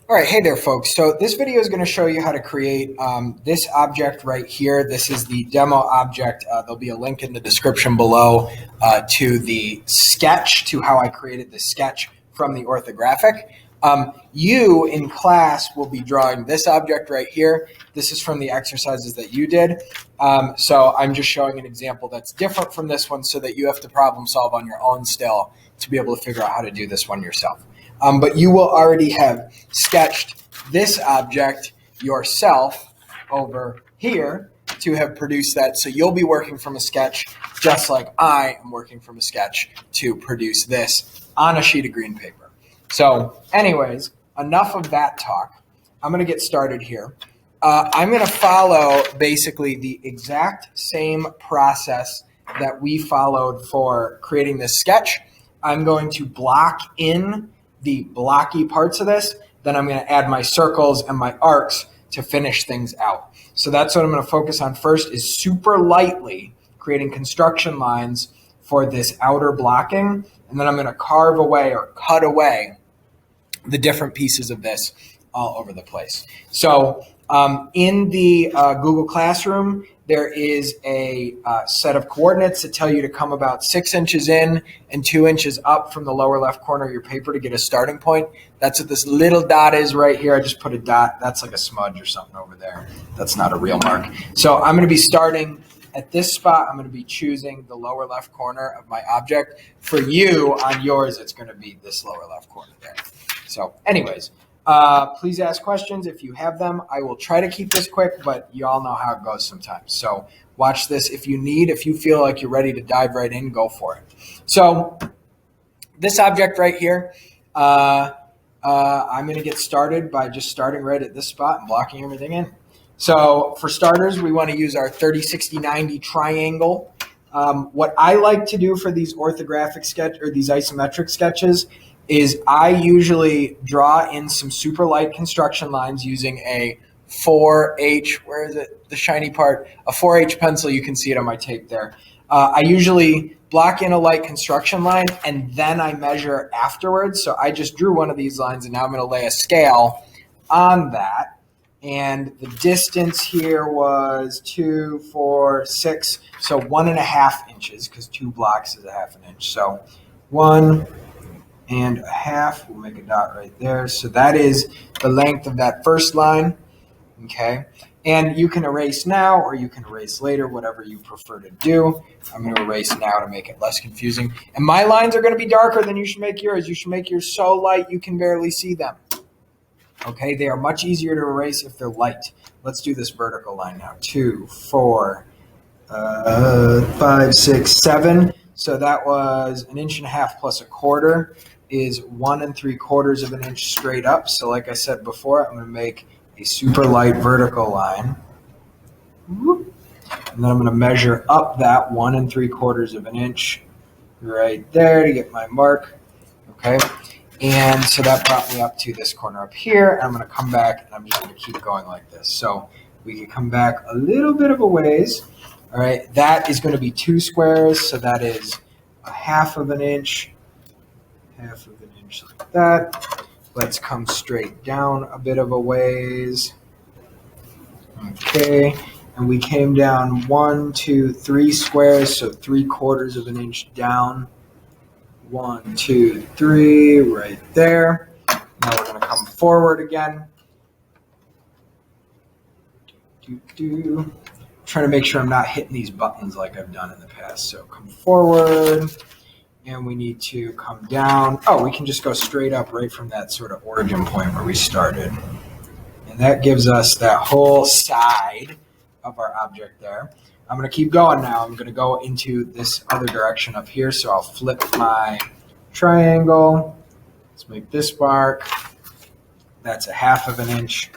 All right, hey there, folks. So this video is going to show you how to create this object right here. This is the demo object. There'll be a link in the description below to the sketch, to how I created the sketch from the orthographic. You in class will be drawing this object right here. This is from the exercises that you did. So I'm just showing an example that's different from this one so that you have to problem solve on your own still to be able to figure out how to do this one yourself. But you will already have sketched this object yourself over here to have produced that. So you'll be working from a sketch just like I am working from a sketch to produce this on a sheet of green paper. So anyways, enough of that talk. I'm going to get started here. I'm going to follow basically the exact same process that we followed for creating this sketch. I'm going to block in the blocky parts of this, then I'm going to add my circles and my arcs to finish things out. So that's what I'm going to focus on first, is super lightly creating construction lines for this outer blocking, and then I'm going to carve away or cut away the different pieces of this all over the place. So in the Google Classroom, there is a set of coordinates that tell you to come about 6 inches in and 2 inches up from the lower left corner of your paper to get a starting point. That's what this little dot is right here. I just put a dot. That's like a smudge or something over there. That's not a real mark. So I'm going to be starting at this spot. I'm going to be choosing the lower left corner of my object. For you, on yours, it's going to be this lower left corner there. So anyways, please ask questions if you have them. I will try to keep this quick, but you all know how it goes sometimes. So watch this. If you feel like you're ready to dive right in, go for it. So this object right here, I'm going to get started by just starting right at this spot and blocking everything in. So for starters, we want to use our 30, 60, 90 triangle. What I like to do for these orthographic sketch or these isometric sketches is I usually draw in some super light construction lines using a 4H, where is it, the shiny part, a 4H pencil. You can see it on my tape there. I usually block in a light construction line and then I measure afterwards. So I just drew one of these lines and now I'm going to lay a scale on that. And the distance here was 2, 4, 6, so 1.5 inches, because 2 blocks is 1/2 inch. So 1.5, we'll make a dot right there. So that is the length of that first line, okay? And you can erase now or you can erase later, whatever you prefer to do. I'm going to erase now to make it less confusing. And my lines are going to be darker than you should make yours. You should make yours so light you can barely see them. Okay, they are much easier to erase if they're light. Let's do this vertical line now. 2, 4, 5, 6, 7. So that was 1.5 inches plus 1/4 is 1 3/4 of an inch straight up. So like I said before, I'm going to make a super light vertical line. And then I'm going to measure up that 1 3/4 of an inch right there to get my mark. Okay. And so that brought me up to this corner up here. And I'm going to come back and I'm just going to keep going like this. So we can come back a little bit of a ways. All right. That is going to be 2 squares. So that is 1/2 inch. 1/2 inch like that. Let's come straight down a bit of a ways. Okay, and we came down 1, 2, 3 squares, so 3/4 inch down. 1, 2, 3, right there. Now we're going to come forward again. Trying to make sure I'm not hitting these buttons like I've done in the past. So come forward. And we need to come down. Oh, we can just go straight up right from that sort of origin point where we started. And that gives us that whole side of our object there. I'm going to keep going now. I'm going to go into this other direction up here. So I'll flip my triangle. Let's make this mark. That's 1/2 inch.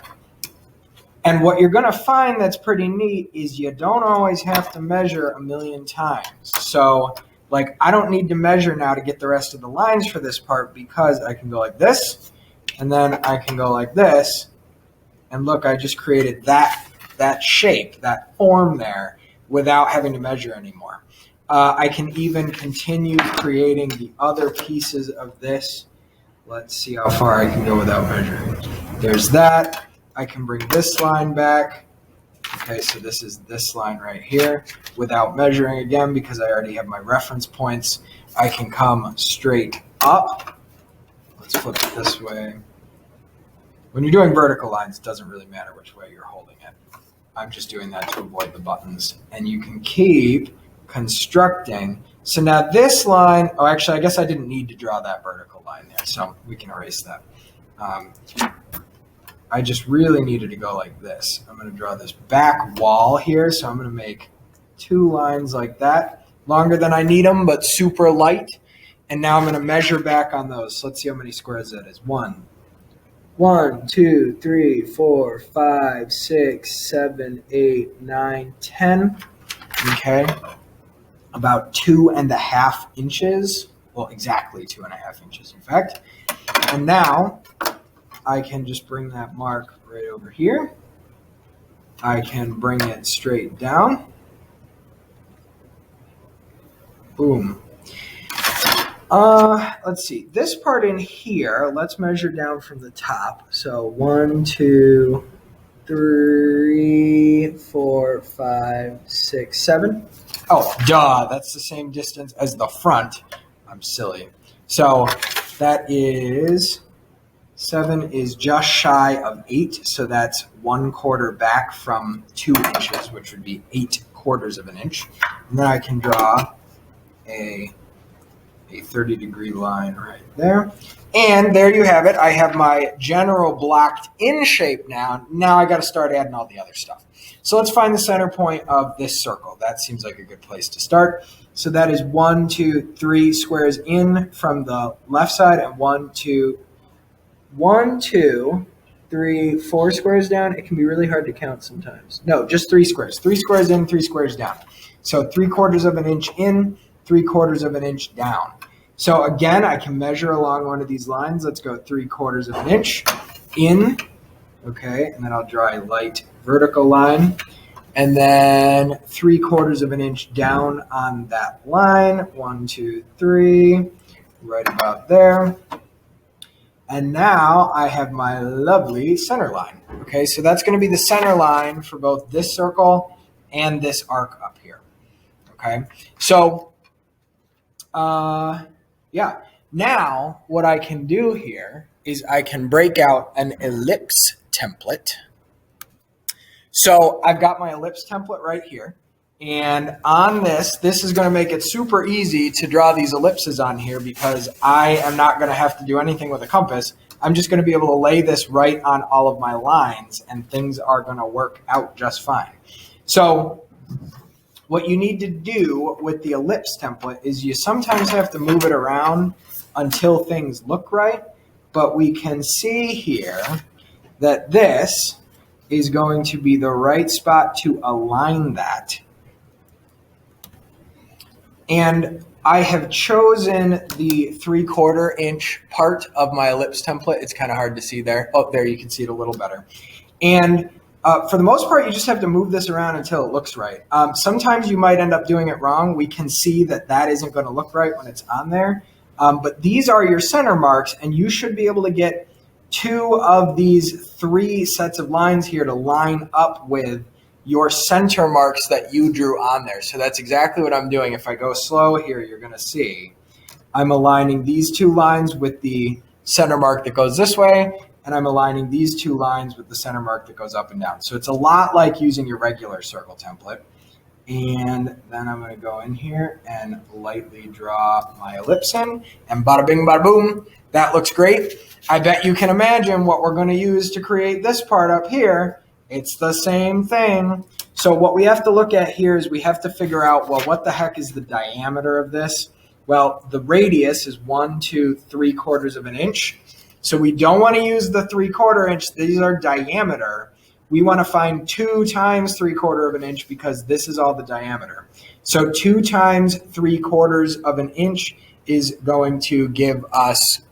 And what you're going to find that's pretty neat is you don't always have to measure a million times. So like I don't need to measure now to get the rest of the lines for this part, because I can go like this and then I can go like this. And look, I just created that shape, that form there without having to measure anymore. I can even continue creating the other pieces of this. Let's see how far I can go without measuring. There's that. I can bring this line back. Okay, so this is this line right here without measuring again because I already have my reference points. I can come straight up. Let's flip it this way. When you're doing vertical lines, it doesn't really matter which way you're holding it. I'm just doing that to avoid the buttons. And you can keep constructing. So now this line, oh, actually, I guess I didn't need to draw that vertical line there, so we can erase that. I just really needed to go like this. I'm going to draw this back wall here, so I'm going to make 2 lines like that, longer than I need them, but super light. And now I'm going to measure back on those. So let's see how many squares that is. 1, 2, 3, 4, 5, 6, 7, 8, 9, 10. Okay. About 2.5 inches. Well, exactly 2.5 inches, in fact. And now I can just bring that mark right over here. I can bring it straight down. Boom. Let's see. This part in here, let's measure down from the top. So 1, 2, 3, 4, 5, 6, 7. Oh, duh. That's the same distance as the front. I'm silly. So that is 7 is just shy of 8. So that's 1/4 back from 2 inches, which would be 8/4 of an inch. And then I can draw a 30-degree line right there. And there you have it. I have my general blocked in shape now. Now I got to start adding all the other stuff. So let's find the center point of this circle. That seems like a good place to start. So that is 1, 2, 3 squares in from the left side, and 1, 2, 3, 4 squares down. It can be really hard to count sometimes. No, just 3 squares. 3 squares in, 3 squares down. So 3/4 of an inch in, 3/4 of an inch down. So again, I can measure along one of these lines. Let's go 3/4 of an inch in. Okay, and then I'll draw a light vertical line. And then 3/4 of an inch down on that line. 1, 2, 3, right about there. And now I have my lovely center line. Okay, so that's going to be the center line for both this circle and this arc up here. Okay, so yeah. Now what I can do here is I can break out an ellipse template. So I've got my ellipse template right here. And on this is going to make it super easy to draw these ellipses on here because I am not going to have to do anything with a compass. I'm just going to be able to lay this right on all of my lines and things are going to work out just fine. So what you need to do with the ellipse template is you sometimes have to move it around until things look right. But we can see here that this is going to be the right spot to align that. And I have chosen the 3/4 inch part of my ellipse template. It's kind of hard to see there. Oh, there you can see it a little better. And for the most part, you just have to move this around until it looks right. Sometimes you might end up doing it wrong. We can see that that isn't going to look right when it's on there. But these are your center marks, and you should be able to get 2 of these 3 sets of lines here to line up with your center marks that you drew on there. So that's exactly what I'm doing. If I go slow here, you're going to see I'm aligning these 2 lines with the center mark that goes this way, and I'm aligning these 2 lines with the center mark that goes up and down. So it's a lot like using your regular circle template. And then I'm going to go in here and lightly draw my ellipse in, and bada bing, bada boom. That looks great. I bet you can imagine what we're going to use to create this part up here. It's the same thing. So what we have to look at here is we have to figure out, well, what the heck is the diameter of this? Well, the radius is 1, 2, 3/4 of an inch. So we don't want to use the 3/4 inch. These are diameter. We want to find 2 times 3/4 of an inch because this is all the diameter. So 2 times 3/4 of an inch is going to give us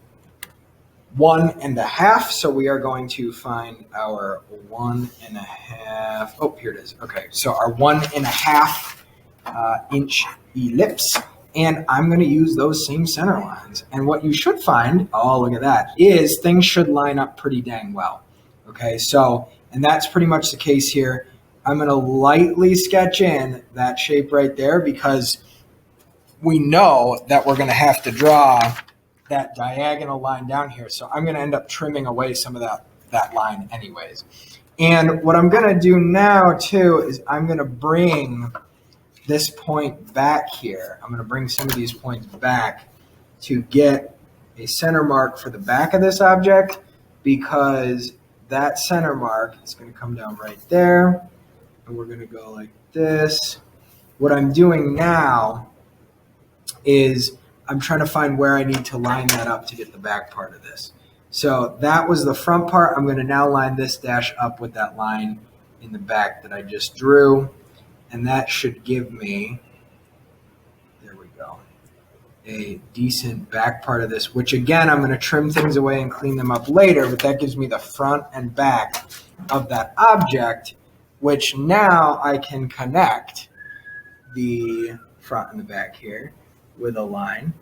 1.5. So we are going to find our 1.5. Oh, here it is. Okay, so our 1.5 inch ellipse. And I'm going to use those same center lines. And what you should find, oh, look at that, is things should line up pretty dang well. Okay, so, and that's pretty much the case here. I'm going to lightly sketch in that shape right there because we know that we're going to have to draw that diagonal line down here. So I'm going to end up trimming away some of that line anyways. And what I'm going to do now too is I'm going to bring this point back here. I'm going to bring some of these points back to get a center mark for the back of this object, because that center mark is going to come down right there, and we're going to go like this. What I'm doing now is I'm trying to find where I need to line that up to get the back part of this. So that was the front part. I'm going to now line this dash up with that line in the back that I just drew. And that should give me, there we go, a decent back part of this, which again, I'm going to trim things away and clean them up later, but that gives me the front and back of that object, which now I can connect the front and the back here with a line,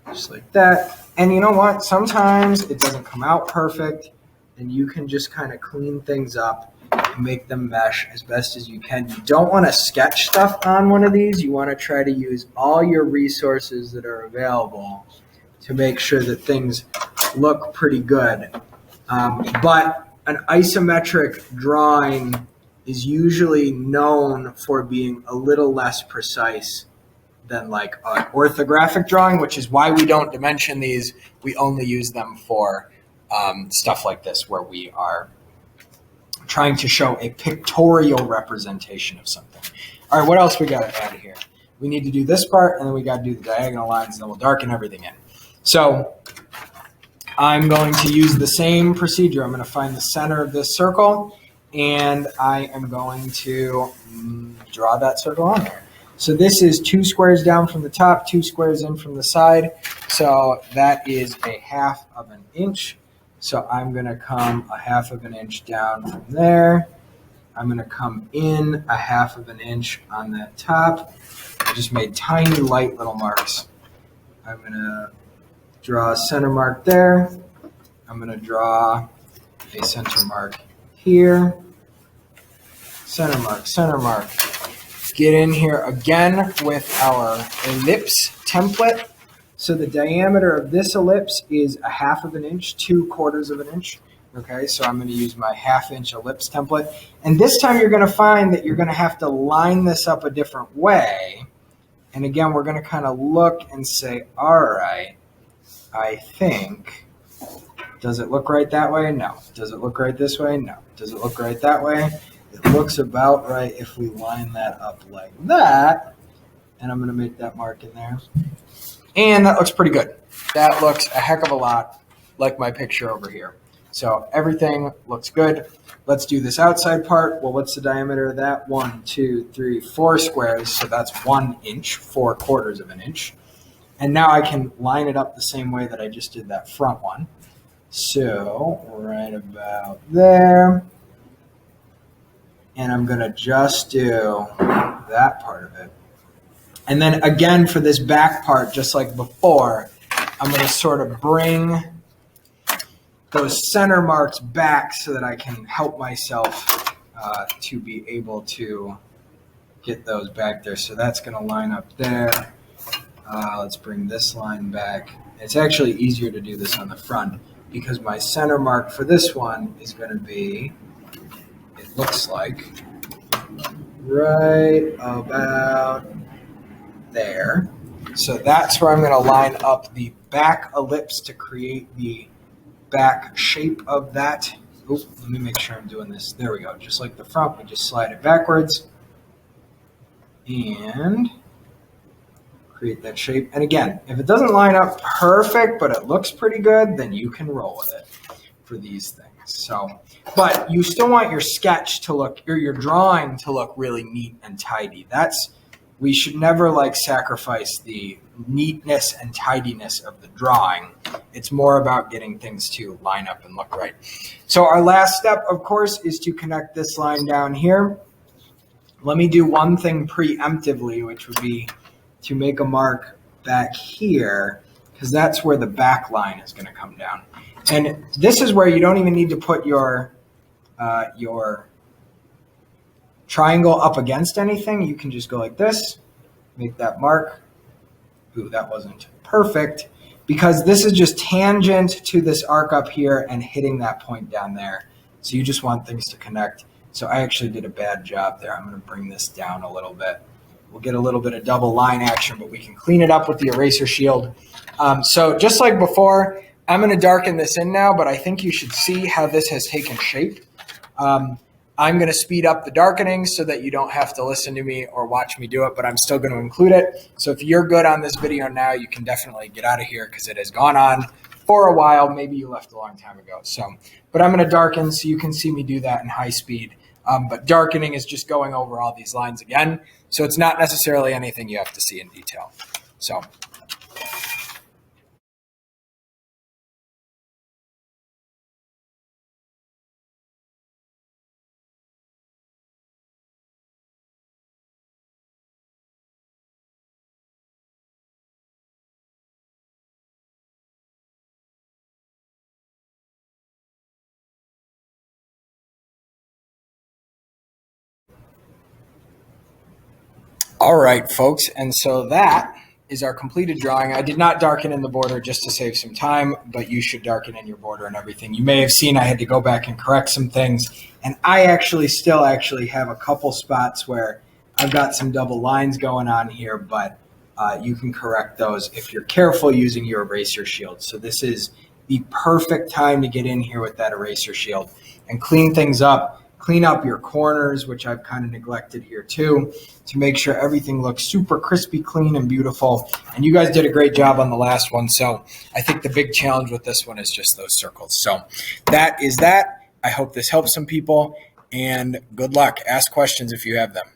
just like that. And you know what? Sometimes it doesn't come out perfect, and you can just kind of clean things up and make them mesh as best as you can. You don't want to sketch stuff on one of these. You want to try to use all your resources that are available to make sure that things look pretty good. But an isometric drawing is usually known for being a little less precise than like an orthographic drawing, which is why we don't dimension these. We only use them for stuff like this, where we are trying to show a pictorial representation of something. All right, what else we got to add here? We need to do this part, and then we got to do the diagonal lines, and then we'll darken everything in. So I'm going to use the same procedure. I'm going to find the center of this circle, and I am going to draw that circle on there. So this is 2 squares down from the top, 2 squares in from the side. So that is a 1/2 of an inch. So I'm going to come a 1/2 of an inch down from there. I'm going to come in a 1/2 of an inch on that top. I just made tiny light little marks. I'm going to draw a center mark there. I'm going to draw a center mark here. Center mark, center mark. Get in here again with our ellipse template. So the diameter of this ellipse is a 1/2 of an inch, 2/4 of an inch. Okay, so I'm going to use my 1/2 inch ellipse template. And this time you're going to find that you're going to have to line this up a different way. And again, we're going to kind of look and say, all right, I think, does it look right that way? No. Does it look right this way? No. Does it look right that way? It looks about right if we line that up like that. And I'm going to make that mark in there. And that looks pretty good. That looks a heck of a lot like my picture over here. So everything looks good. Let's do this outside part. Well, what's the diameter of that? 1, 2, 3, 4 squares. So that's 1 inch, 4/4 of an inch. And now I can line it up the same way that I just did that front one. So right about there. And I'm going to just do that part of it. And then again, for this back part, just like before, I'm going to sort of bring those center marks back so that I can help myself to be able to get those back there. So that's going to line up there. Let's bring this line back. It's actually easier to do this on the front because my center mark for this one is going to be, it looks like, right about there. So that's where I'm going to line up the back ellipse to create the back shape of that. Oops, let me make sure I'm doing this. There we go. Just like the front, we just slide it backwards and create that shape. And again, if it doesn't line up perfect, but it looks pretty good, then you can roll with it for these things. So, but you still want your sketch to look, or your drawing to look really neat and tidy. We should never like sacrifice the neatness and tidiness of the drawing. It's more about getting things to line up and look right. So our last step, of course, is to connect this line down here. Let me do one thing preemptively, which would be to make a mark back here, because that's where the back line is going to come down. And this is where you don't even need to put your triangle up against anything. You can just go like this, make that mark. Ooh, that wasn't perfect, because this is just tangent to this arc up here and hitting that point down there. So you just want things to connect. So I actually did a bad job there. I'm going to bring this down a little bit. We'll get a little bit of double line action, but we can clean it up with the eraser shield. So just like before, I'm going to darken this in now, but I think you should see how this has taken shape. I'm going to speed up the darkening so that you don't have to listen to me or watch me do it, but I'm still going to include it. So if you're good on this video now, you can definitely get out of here because it has gone on for a while. Maybe you left a long time ago. But I'm going to darken so you can see me do that in high speed. But darkening is just going over all these lines again. So it's not necessarily anything you have to see in detail. So. All right, folks, and so that is our completed drawing. I did not darken in the border just to save some time, but you should darken in your border and everything. You may have seen I had to go back and correct some things, and I still have a couple spots where I've got some double lines going on here, but you can correct those if you're careful using your eraser shield. So this is the perfect time to get in here with that eraser shield and clean things up. Clean up your corners, which I've kind of neglected here too, to make sure everything looks super crispy, clean, and beautiful. And you guys did a great job on the last one. So I think the big challenge with this one is just those circles. So that is that. I hope this helps some people, and good luck. Ask questions if you have them.